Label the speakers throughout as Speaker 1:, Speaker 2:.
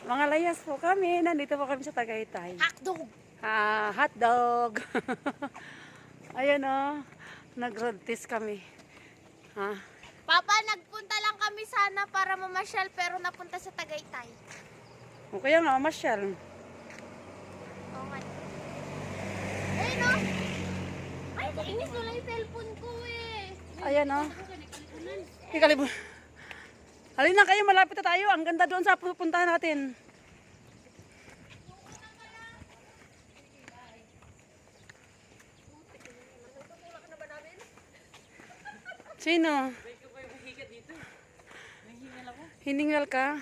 Speaker 1: Mga layas po kami. Nandito po kami sa Tagaytay.
Speaker 2: Hotdog!
Speaker 1: Hotdog. Ayan o. Nag-road test kami.
Speaker 2: Papa, nagpunta lang kami sana para mamasyal pero napunta sa Tagaytay.
Speaker 1: O kaya nga, masyal.
Speaker 2: Oo nga. Ayun o! Ay, kainis wala yung cellphone ko eh.
Speaker 1: Ayan o. Ikalibon. Halina kayo, malapit na tayo. Ang ganda doon sa pupuntahan natin. Sino? Hiningal ka?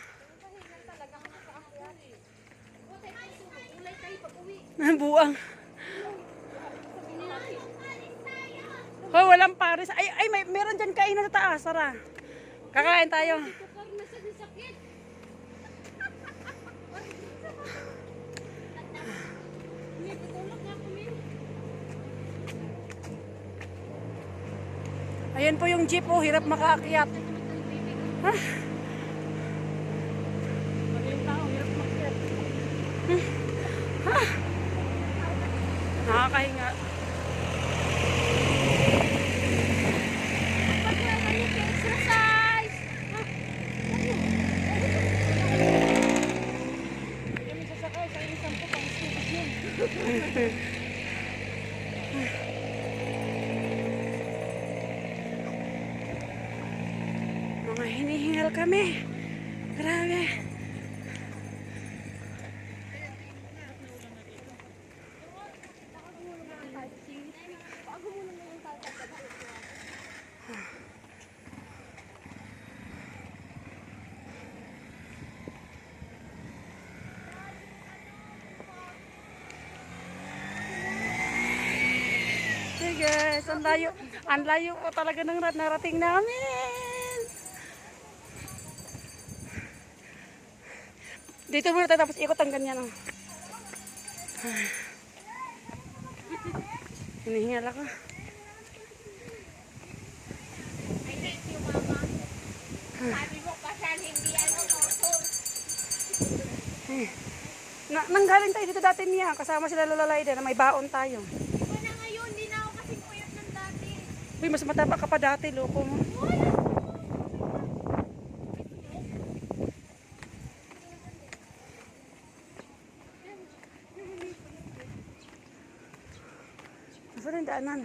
Speaker 1: Buang. Hoy, walang pares. Ay, meron dyan kainan sa taas. Tara. Kakain tayo. Ayan po yung jeep, oh, hirap makaakyat. Nakakahinga.
Speaker 2: Exercise!
Speaker 1: Mga hinihingal kami. Grabe. Hey guys, ang layo po talaga ng narating namin. Dito muna tayo tapos ikot ang ganyan. Oh. Hinihingal ako.
Speaker 2: I hate you, Mama. Sabi mo pa siya, hindi motor.
Speaker 1: Nanggaling tayo dito dati niya. Kasama sila Lola Laida na may baon tayo.
Speaker 2: Iba na ngayon, hindi na ako kasing puyat ng dati.
Speaker 1: Uy, mas mataba ka pa dati, loko mo. Saan yung daanan?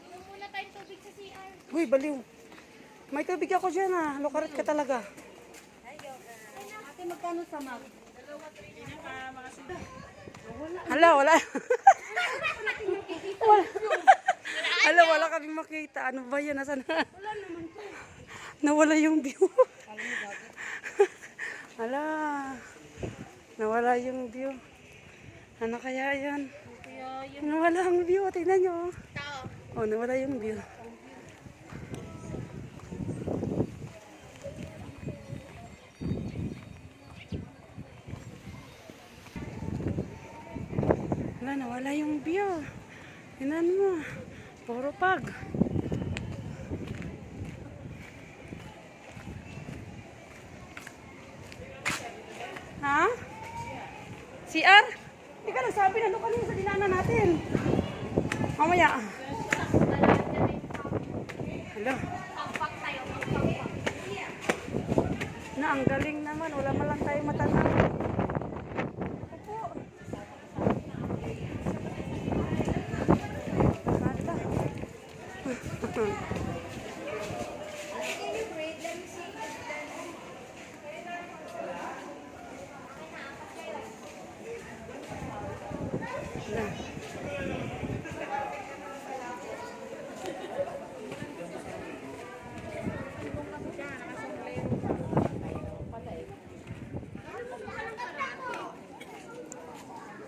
Speaker 2: Inom muna tayong tubig sa CR.
Speaker 1: Uy, baliw. May tubig ako dyan Lukarit ka talaga.
Speaker 2: Ate, magkano sa mag?
Speaker 1: Hala, wala. Hala, wala kaming makita. Ano ba yan? Nasaan na? Nawala yung view. Hala. Nawala yung view. Ano kaya yan? Nawala ang view. Tingnan nyo. Oh, nawala yung view. Wala, nawala yung view. Tingnan mo. Puro pag. Ha? CR? Hindi ka nagsabi na doon kanina sa dinaanan natin. Mamaya. Hello. Na, ang galing naman. Wala man lang tayong matanaw.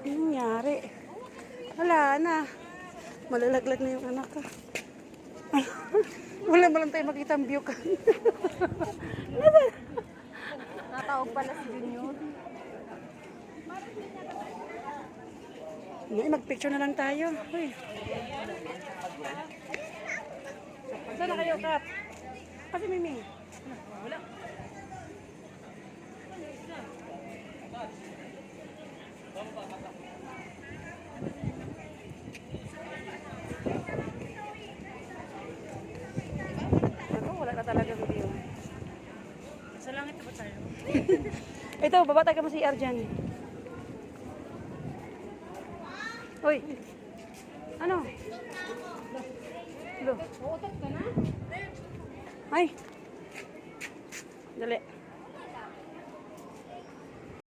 Speaker 1: Anong nangyari? Wala na. Malalaglag na yung anak ko. Wala mo lang tayo makita ang view ka. Uy, mag-picture na lang tayo. Uy. Saan na kayo, Kat? Kasi Miming. Wala. Ako, wala na talagang view.
Speaker 3: Sa langit na ba tayo?
Speaker 1: Ito, babatay ka mo si Arjan. Uy. Ano? Lo. Ay. Dali.